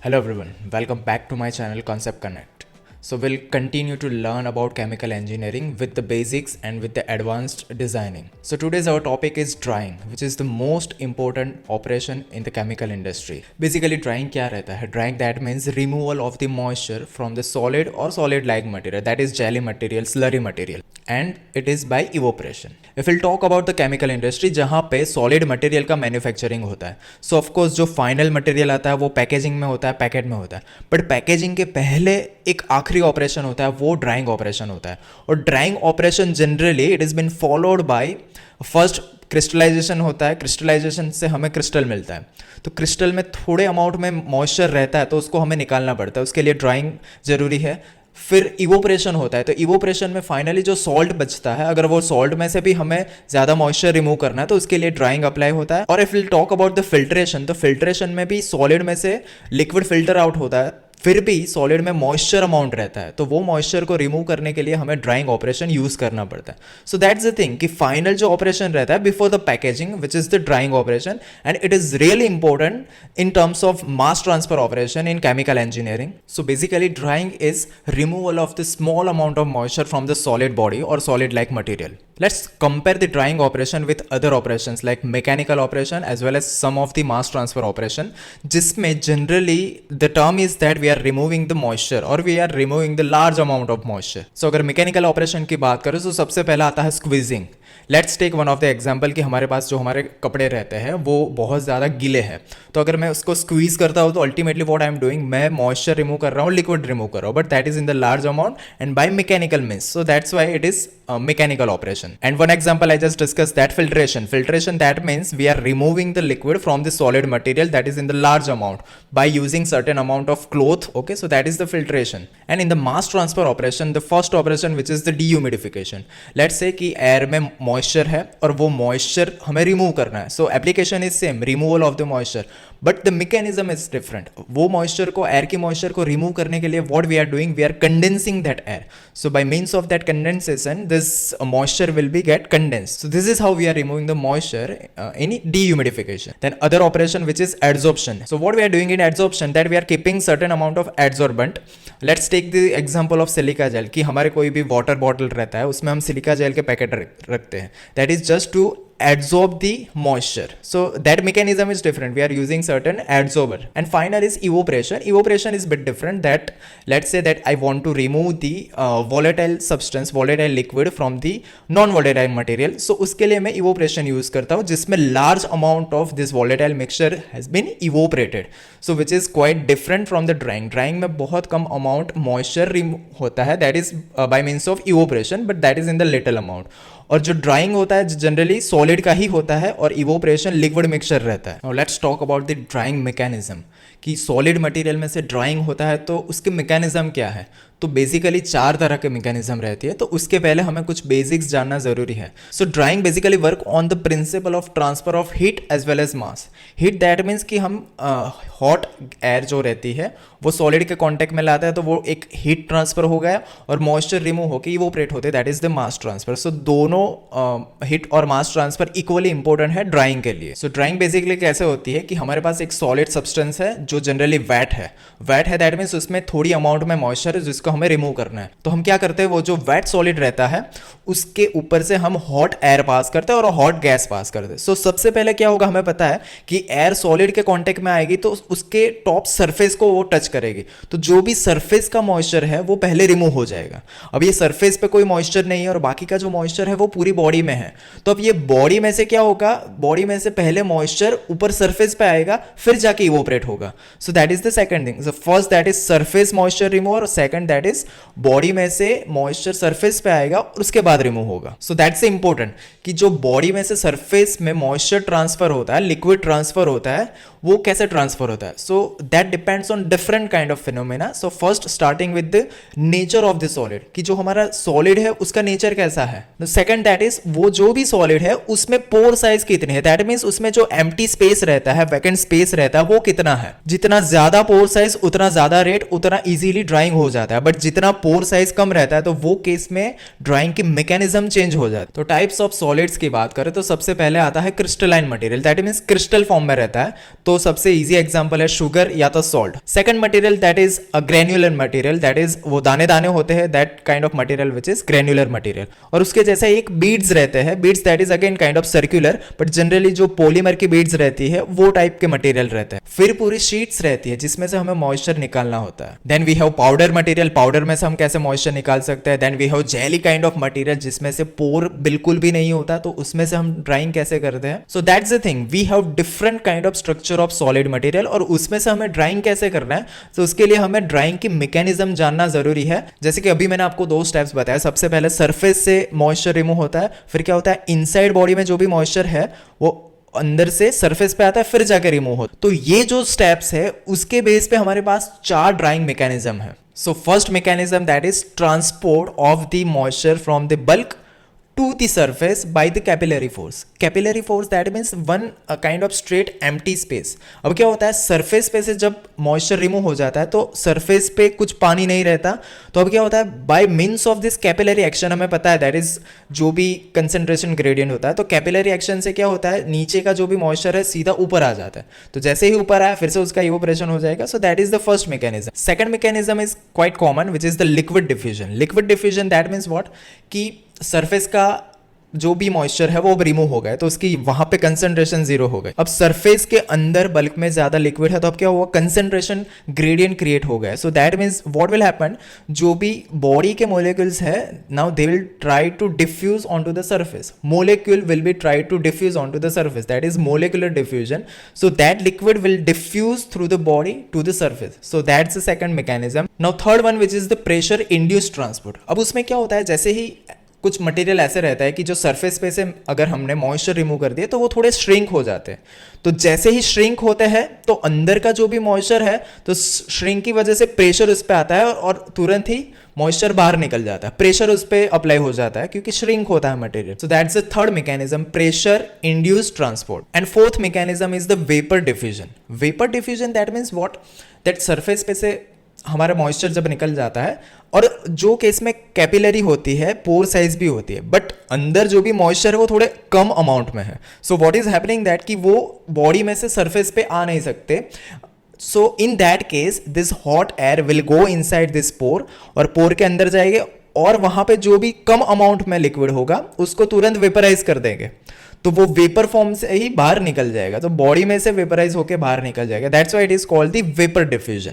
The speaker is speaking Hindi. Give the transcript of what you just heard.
Hello everyone, welcome back to my channel Concept Connect. So we'll continue to learn about chemical engineering with the basics and with the advanced designing. So today's our topic is drying, which is the most important operation in the chemical industry. Basically drying क्या रहता है? Drying that means removal of the moisture from the solid or solid-like material, that is jelly material, slurry material, and it is by evaporation. If we'll talk about the chemical industry जहाँ पे solid material का manufacturing होता है, so of course जो final material आता है वो packaging में होता है, पैकेट में होता है, बट पैकेजिंग के पहले एक आखिरी ऑपरेशन होता है, वो ड्राइंग ऑपरेशन होता है. और drying operation generally it is been followed by first crystallization होता है. क्रिस्टलाइजेशन से हमें क्रिस्टल मिलता है, तो क्रिस्टल में थोड़े अमाउंट में मॉइस्चर रहता है तो उसको हमें निकालना पड़ता है, उसके लिए ड्राइंग ज़रूरी है. फिर इवोपरेशन होता है, तो इवोपरेशन में फाइनली जो सॉल्ट बचता है, अगर वो सॉल्ट में से भी हमें ज़्यादा मॉइस्चर रिमूव करना है तो उसके लिए ड्राइंग अप्लाई होता है. और if will talk about the filtration, तो फिल्ट्रेशन में भी सॉलिड में से लिक्विड फिल्टर आउट होता है, फिर भी सॉलिड में मॉइस्चर अमाउंट रहता है, तो वो मॉइस्चर को रिमूव करने के लिए हमें ड्राइंग ऑपरेशन यूज़ करना पड़ता है. सो दैट्स द थिंग कि फाइनल जो ऑपरेशन रहता है before the packaging, which is the drawing operation, and it is really important in terms of mass transfer operation in chemical engineering. So basically drying is removal of the small amount of moisture from the solid body or solid like material. Let's compare the drying operation with other operations like mechanical operation as well as some of the mass transfer operation, जिसमें generally the term is that we are removing the moisture or we are removing the large amount of moisture. So अगर mechanical operation की बात करें तो सबसे पहला आता है squeezing. Let's take one of the example कि हमारे पास जो हमारे कपड़े रहते हैं वो बहुत ज़्यादा गीले हैं, तो अगर मैं उसको स्क्वीज़ करता हूँ तो ultimately what I am doing, मैं मॉइस्चर रिमूव कर रहा हूँ, लिक्विड रिमूव कर रहा हूँ, but that is in the large amount and by mechanical means. So that's why it is mechanical operation. And one example I just discussed, that filtration that means we are removing the liquid from the solid material that is in the large amount by using certain amount of cloth. Okay, so that is the filtration. And in the mass transfer operation, the first operation which is the dehumidification. Let's say कि air में moisture है और वो moisture हमें remove करना है, so application is same, removal of the moisture, but the mechanism is different. वो moisture को, air की moisture को remove करने के लिए what we are doing, we are condensing that air. So by means of that condensation, this moisture will be get condensed. So this is how we are removing the moisture in dehumidification. Then other operation which is adsorption. So what we are doing in adsorption, that we are keeping certain amount of adsorbent. Let's take the example of silica gel कि हमारे कोई भी water bottle रहता है उसमें हम सिलिका जेल के पैकेट रखते हैं. That is just to adsorb the moisture. So that mechanism is different. We are using certain adsorber. And final is evaporation. Evaporation is a bit different. That let's say that I want to remove the volatile substance, volatile liquid from the non-volatile material. So उसके लिए मैं evaporation use करता हूँ जिसमें large amount of this volatile mixture has been evaporated. So which is quite different from the drying. Drying में बहुत कम amount moisture होता है. That is by means of evaporation, but that is in the little amount. और जो ड्राइंग होता है जनरली सॉलिड का ही होता है और इवोपरेशन लिक्विड मिक्सचर रहता है. Let's talk about the drawing mechanism कि सॉलिड मटेरियल में से ड्राइंग होता है तो उसके मैकेनिज्म क्या है. तो बेसिकली 4 तरह के मैकेनिज्म रहती है, तो उसके पहले हमें कुछ बेसिक्स जानना ज़रूरी है. So drying basically work on the principle of transfer of heat as well as mass. Heat that means कि हम हॉट एयर जो रहती है वो सॉलिड के कॉन्टेक्ट में लाता है तो वो एक हीट ट्रांसफर हो गया और मॉइस्चर रिमूव होकर इवोपरेट होते हैं, that is the mass transfer. So दोनों हीट और मास ट्रांसफर इक्वली इंपॉर्टेंट है ड्राइंग के लिए. सो ड्राइंग बेसिकली कैसे होती है कि हमारे पास एक सॉलिड सब्सटेंस है जो जनरली वेट है. वेट है दैट मीन्स उसमें थोड़ी अमाउंट में मॉइस्चर है जिसको हमें रिमूव करना है. तो हम क्या करते हैं, वो जो वेट सॉलिड रहता है उसके ऊपर से हम हॉट एयर पास करते हैं और हॉट गैस पास करते हैं. सो सबसे पहले क्या होगा, हमें पता है कि एयर सॉलिड के कांटेक्ट में आएगी तो उसके टॉप सरफेस को वो टच करेगी, तो जो भी सरफेस का मॉइस्चर है वो पहले रिमूव हो जाएगा. अब ये सरफेस पे कोई मॉइस्चर नहीं है और बाकी का जो मॉइस्चर है वो पूरी बॉडी में है, तो अब ये बॉडी में से क्या होगा, बॉडी में से पहले मॉइस्चर ऊपर सरफेस पे आएगा फिर जाके इवोपरेट होगा. So that is the second thing. First that is surface moisture remove और सेकंड दैट इज बॉडी में से मॉइस्चर सरफेस पे आएगा और उसके बाद रिमूव होगा. सो दैट्स इंपॉर्टेंट कि जो बॉडी में से सरफेस में मॉइस्चर ट्रांसफर होता है, लिक्विड ट्रांसफर होता है, वो कैसे ट्रांसफर होता है. So that depends on different kind of phenomena. So first starting with the nature of the solid कि जो हमारा सॉलिड है उसका नेचर कैसा है. सेकंड दैट इज वो जो भी सॉलिड है उसमें पोर साइज कितने है, दैट मीन्स उसमें जो एम्प्टी स्पेस रहता है, वैकेंट स्पेस रहता है वो कितना है. जितना ज्यादा पोर साइज उतना ज्यादा रेट, उतना इजीली ड्राइंग हो जाता है, बट जितना पोर साइज कम रहता है तो वो केस में ड्राइंग की मैकेनिज्म चेंज हो जाता है। तो टाइप्स ऑफ सॉलिड्स की बात करें तो सबसे पहले आता है crystalline material, that means crystal form में रहता है, तो सबसे इजी एग्जांपल है शुगर या तो salt. Second material that is a granular material, that is वो दाने दाने होते हैं, that kind of material which is granular material. और उसके जैसे एक बीड्स रहते हैं, beads that is again kind of circular, but generally जो पॉलीमर की बीड्स रहती है वो टाइप के मटेरियल रहते हैं। फिर पूरी शीट्स रहती है जिसमें से हमें मॉइस्चर निकालना होता है। Then we have powder material, powder में से हम कैसे मॉइस्चर निकाल सकते हैं। Then we have jelly kind of material जिसमें से पोर बिल्कुल भी नहीं होता, तो उसमें से हम ड्राइंग कैसे करते हैं। So that's the thing, we have different kind of structure of solid material, और उसमें से हमें ड्राइंग कैसे करना है, तो उसके लिए हमें ड्राइंग की मैकेनिज्म जानना जरूरी है। जैसे कि अभी मैंने आपको 2 स्टेप्स बताया, सबसे पहले सरफेस से मॉइस्चर रिमूव होता है, फिर क्या होता है इनसाइड बॉडी में जो भी मॉइस्चर है वो अंदर से सरफेस पे आता है, फिर जाके रिमूव होता है। तो ये जो स्टेप्स है उसके बेस पे हमारे पास 4 ड्राइंग मैकेनिज्म है। So first mechanism that is transport of the moisture from the bulk to the surface by the capillary force. Capillary force that means one a kind of straight empty space. अब क्या होता है, सरफेस पे से जब मॉइस्चर रिमूव हो जाता है तो सरफेस पे कुछ पानी नहीं रहता, तो अब क्या होता है bye means of this capillary action, हमें पता है दैट इज जो भी कंसंट्रेशन ग्रेडियंट होता है, तो कैपिलरी एक्शन से क्या होता है नीचे का जो भी मॉइस्चर है सीधा ऊपर आ जाता है, तो जैसे ही ऊपर आया फिर से उसका इवोपरेशन हो जाएगा। So that is the first mechanism. Second mechanism is quite common which is the liquid diffusion. Liquid diffusion that means what, कि सरफेस का जो भी मॉइस्चर है वो अब रिमूव हो गया, तो उसकी वहां पे कंसंट्रेशन 0 हो गई। अब सरफेस के अंदर बल्क में ज्यादा लिक्विड है, तो अब क्या हुआ, कंसंट्रेशन ग्रेडियंट क्रिएट हो गया। So that means what will happen, जो भी बॉडी के मोलिक्यूल्स है now they will try to diffuse on to the surface, molecule will be try to diffuse on to the surface, that is molecular diffusion. So that liquid will diffuse through the body to the surface. So that's the second mechanism. Now third one which is the pressure induced transport. अब उसमें क्या होता है, जैसे ही कुछ मटेरियल ऐसे रहता है कि जो सरफेस पे से अगर हमने मॉइस्चर रिमूव कर दिया तो वो थोड़े श्रिंक हो जाते हैं, तो जैसे ही श्रिंक होते हैं तो अंदर का जो भी मॉइस्चर है तो श्रिंक की वजह से प्रेशर उस पर आता है और तुरंत ही मॉइस्चर बाहर निकल जाता है, प्रेशर उस पर अप्लाई हो जाता है क्योंकि श्रिंक होता है material. So that's the third mechanism, pressure induced transport. And fourth mechanism is the vapour diffusion. Vapour diffusion that means what, that surface पे से हमारा मॉइस्चर जब निकल जाता है, और जो केस में कैपिलरी होती है पोर साइज भी होती है, बट अंदर जो भी मॉइस्चर है वो थोड़े कम अमाउंट में है। So what is happening that कि वो बॉडी में से सरफेस पे आ नहीं सकते। So in that case this hot air will go inside this pore, और पोर के अंदर जाएंगे और वहां पे जो भी कम अमाउंट में लिक्विड होगा उसको तुरंत वेपराइज कर देंगे, तो वो वेपर फॉर्म से ही बाहर निकल जाएगा, तो बॉडी में से वेपराइज होकर बाहर निकल जाएगा। That's why it is called the vapour diffusion.